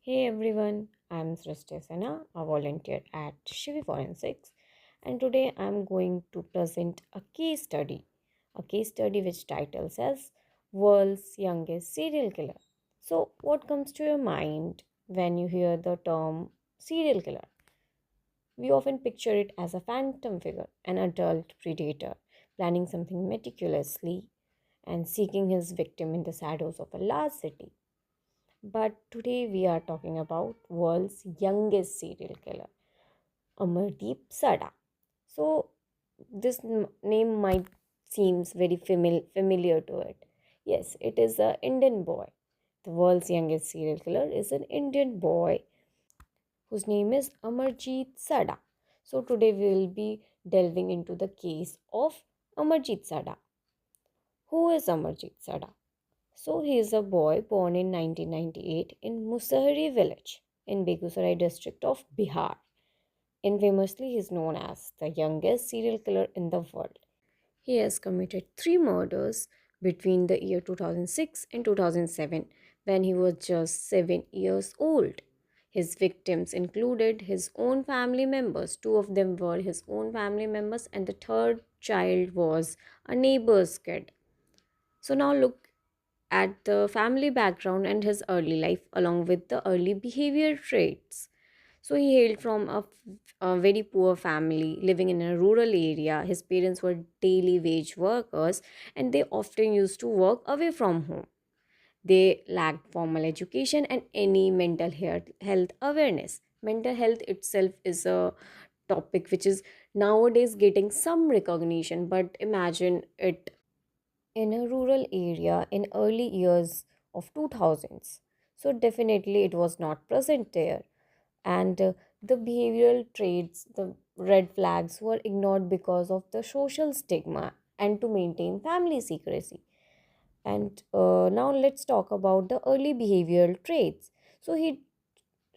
Hey everyone, I'm Srishty Sinha, a volunteer at Shiviforensics, and today I'm going to present a case study which title says World's Youngest Serial Killer. So, what comes to your mind when you hear the term serial killer? We often picture it as a phantom figure, an adult predator planning something meticulously and seeking his victim in the shadows of a large city. But today we are talking about world's youngest serial killer, Amarjeet Sadda. So this name might seems very familiar to it. Yes, it is a Indian boy. The world's youngest serial killer is an Indian boy whose name is Amarjeet Sadda. So today we will be delving into the case of Amarjeet Sadda. Who is Amarjeet Sadda? So he is a boy born in 1998 in Musahari village in Begusarai district of Bihar. Infamously, he is known as the youngest serial killer in the world. He has committed three murders between the year 2006 and 2007 when he was just 7 years old. His victims included his own family members. Two of them were his own family members, and the third child was a neighbor's kid. So now look at the family background and his early life along with the early behavior traits. So he hailed from a very poor family living in a rural area. His parents were daily wage workers and they often used to work away from home. They lacked formal education and any health awareness. Mental health itself is a topic which is nowadays getting some recognition, but imagine it in a rural area in early years of 2000s. So definitely it was not present there. And the behavioral traits, the red flags were ignored because of the social stigma and to maintain family secrecy. And now let's talk about the early behavioral traits. So he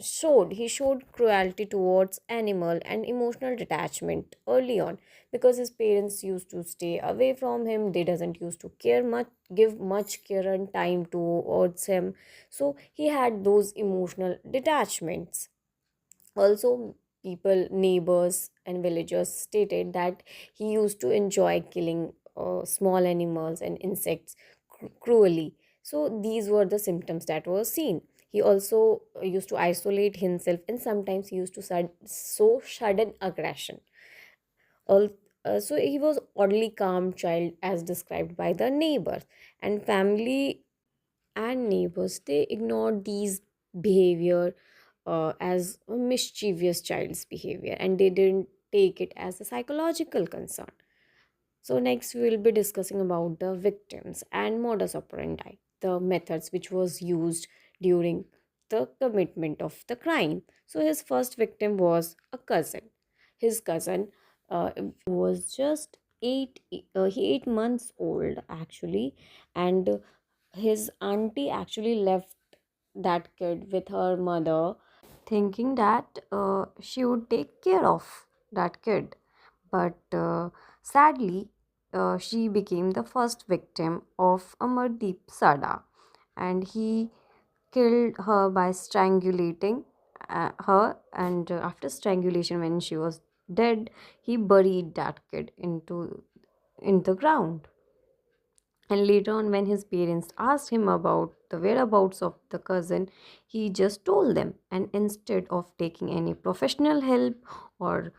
showed cruelty towards animal and emotional detachment early on because his parents used to stay away from him. They doesn't used to care much, give much care and time towards him. So he had those emotional detachments. Also, people, neighbors and villagers stated that he used to enjoy killing small animals and insects cruelly. So these were the symptoms that were seen. He also used to isolate himself, and sometimes he used to show sudden aggression. Al- so he was oddly calm child as described by the neighbors, and family and neighbors they ignored these behavior as a mischievous child's behavior, and they didn't take it as a psychological concern. So next we will be discussing about the victims and modus operandi, the methods which was used during the commitment of the crime. So his first victim was a cousin. His cousin was just 8 months old actually, and his auntie actually left that kid with her mother, thinking that she would take care of that kid. But sadly, she became the first victim of Amardeep Sada, and he killed her by strangulating her. And after strangulation, when she was dead, he buried that kid in the ground. And later on, when his parents asked him about the whereabouts of the cousin, he just told them. And instead of taking any professional help or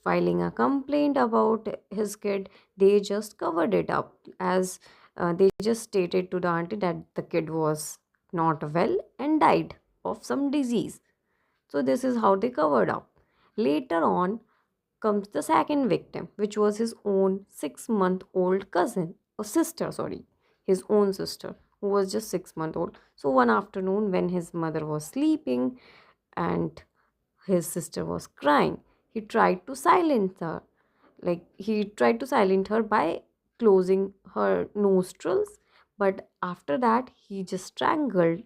filing a complaint about his kid, they just covered it up as they just stated to the auntie that the kid was not well and died of some disease. So this is how they covered up. Later on comes the second victim, which was his own 6 month old cousin or sister, sorry, his own sister, who was just 6 months old. So one afternoon, when his mother was sleeping and his sister was crying, he tried to silence her. Like he tried to silence her by closing her nostrils, but after that, he just strangled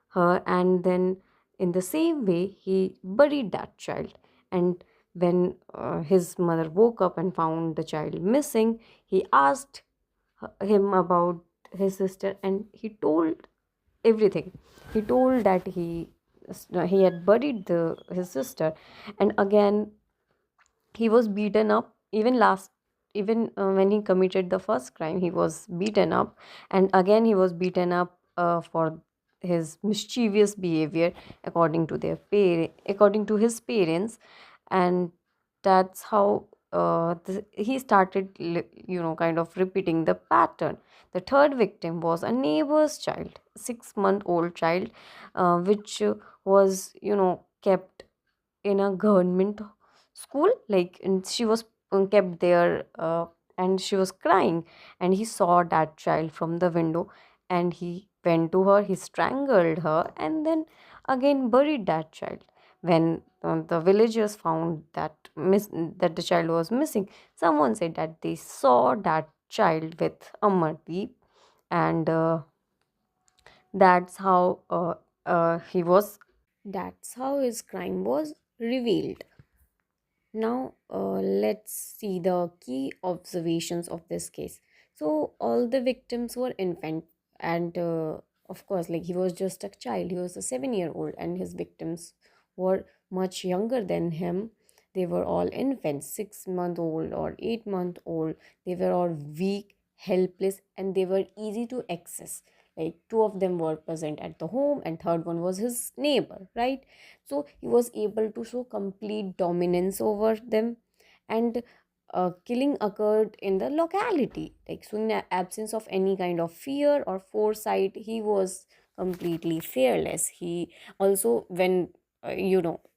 her, and then in the same way he buried that child. And when his mother woke up and found the child missing, he asked him about his sister, and he told everything. He told that he he had buried his sister, and again he was beaten up. Even when he committed the first crime, he was beaten up, and again he was beaten up for his mischievous behavior, according to his parents. And that's how he started kind of repeating the pattern. The third victim was a neighbor's child, 6-month old child, which was kept in a government school, like, and she was kept there, and she was crying, and he saw that child from the window, and he went to her, he strangled her, and then again buried that child. When the villagers found that the child was missing, someone said that they saw that child with Amardeep, and that's how he was that's how his crime was revealed. Now, let's see the key observations of this case. So, all the victims were infant, and of course, like, he was just a child. He was a 7-year-old, and his victims were much younger than him. They were all infants, 6-month old or 8-month old. They were all weak, helpless, and they were easy to access. Like, two of them were present at the home, and third one was his neighbor, right? So he was able to show complete dominance over them, and killing occurred in the locality, like, so in the absence of any kind of fear or foresight, he was completely fearless. He also, when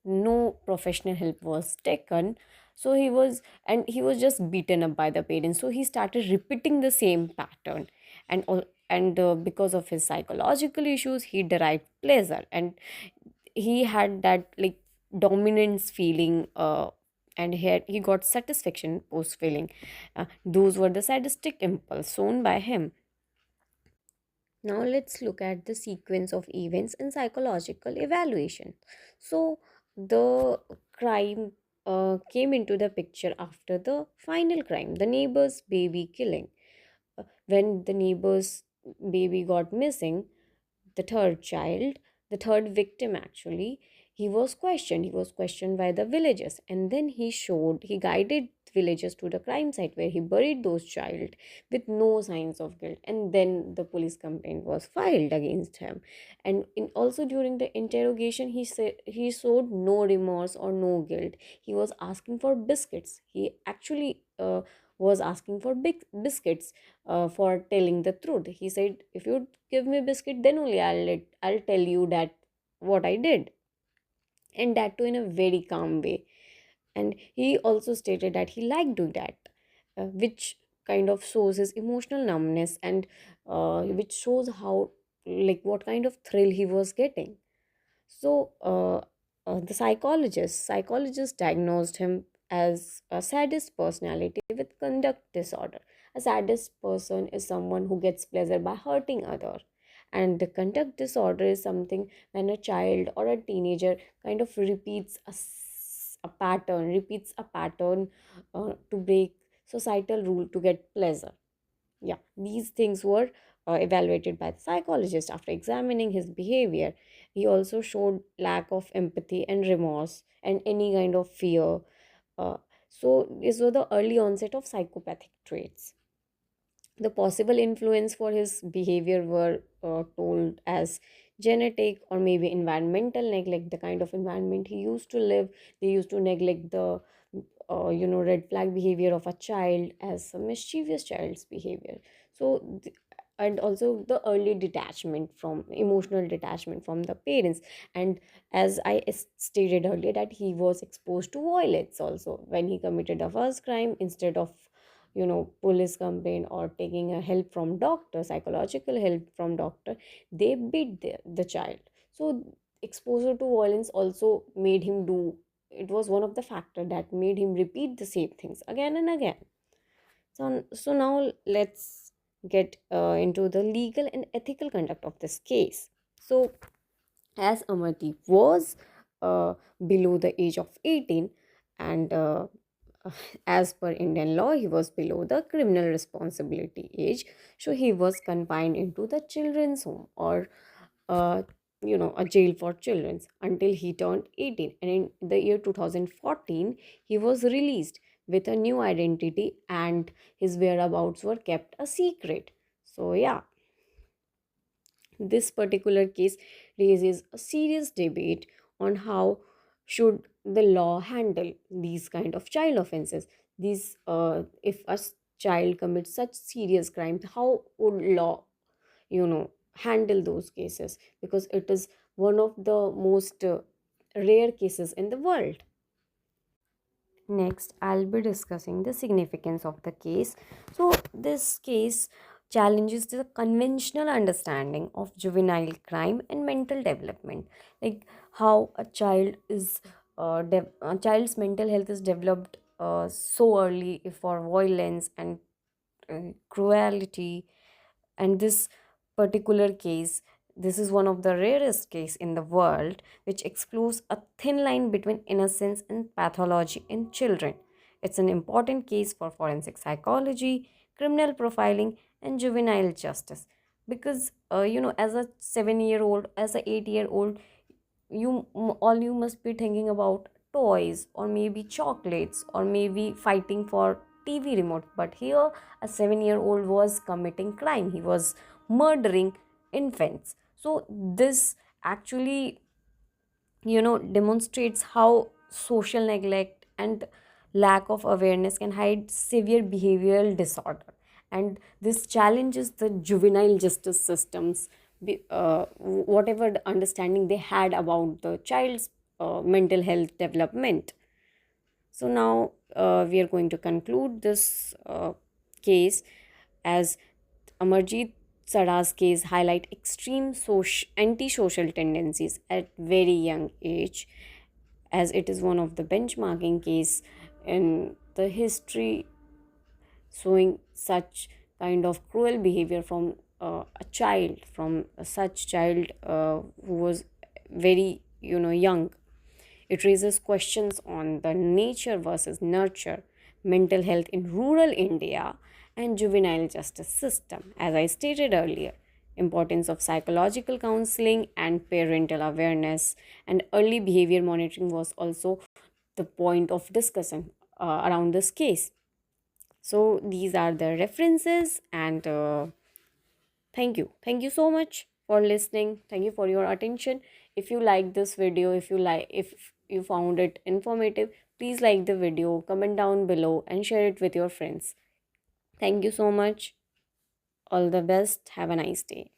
no professional help was taken, so he was just beaten up by the parents, so he started repeating the same pattern. And because of his psychological issues, he derived pleasure, and he had that, like, dominance feeling, and he got satisfaction post feeling. Those were the sadistic impulse shown by him. Now let's look at the sequence of events and psychological evaluation. So the crime came into the picture after the final crime, the neighbor's baby killing. When the neighbor's baby got missing, the third child, the third victim actually, he was questioned by the villagers, and then he guided villagers to the crime site where he buried those child with no signs of guilt, and then the police complaint was filed against him. And also during the interrogation, he said he showed no remorse or no guilt. He was asking for biscuits. He actually was asking for big biscuits for telling the truth. He said, "If you give me biscuit, then only I'll tell you that what I did," and that too in a very calm way. And he also stated that he liked doing that, which kind of shows his emotional numbness, and which shows how, like, what kind of thrill he was getting. So, the psychologist diagnosed him as a sadist personality with conduct disorder. A sadist person is someone who gets pleasure by hurting other, and the conduct disorder is something when a child or a teenager kind of repeats a pattern to break societal rule to get pleasure. Yeah, these things were evaluated by the psychologist. After examining his behavior, he also showed lack of empathy and remorse and any kind of fear. Uh, so these were the early onset of psychopathic traits. The possible influence for his behavior were told as genetic or maybe environmental neglect. The kind of environment he used to live, they used to neglect the red flag behavior of a child as a mischievous child's behavior. So and also the early detachment from emotional detachment from the parents. And as I stated earlier, that he was exposed to violence also when he committed the first crime. Instead of police complaint or taking a help from doctor, psychological help from doctor, they beat the child. So exposure to violence also made him do, it was one of the factor that made him repeat the same things again and again. So now let's get into the legal and ethical conduct of this case. So as Amardeep was below the age of 18, and as per Indian law, he was below the criminal responsibility age, so he was confined into the children's home, or a jail for children until he turned 18, and in the year 2014 he was released with a new identity, and his whereabouts were kept a secret. So yeah, this particular case raises a serious debate on how should the law handle these kind of child offenses. These if a child commits such serious crimes, how would law handle those cases, because it is one of the most rare cases in the world. Next, I'll be discussing the significance of the case. So, this case challenges the conventional understanding of juvenile crime and mental development, like how a child's mental health is developed so early for violence and cruelty. And this particular case, this is one of the rarest case in the world which explores a thin line between innocence and pathology in children. It's an important case for forensic psychology, criminal profiling, and juvenile justice, because as a 7-year old, as a 8-year old, all you must be thinking about toys or maybe chocolates or maybe fighting for TV remote. But here a 7-year old was committing crime, he was murdering infants. So this actually demonstrates how social neglect and lack of awareness can hide severe behavioral disorder, and this challenges the juvenile justice systems, whatever the understanding they had about the child's mental health development. So now we are going to conclude this case, as Amarjeet Sadda's case highlight extreme anti-social tendencies at very young age, as it is one of the benchmarking case in the history, showing such kind of cruel behavior from a child, from such child who was very young. It raises questions on the nature versus nurture, mental health in rural India, and juvenile justice system. As I stated earlier, importance of psychological counseling and parental awareness and early behavior monitoring was also the point of discussion around this case. So these are the references, and thank you so much for listening. Thank you for your attention. If you like this video, if you found it informative, please like the video, comment down below, and share it with your friends. Thank you so much. All the best. Have a nice day.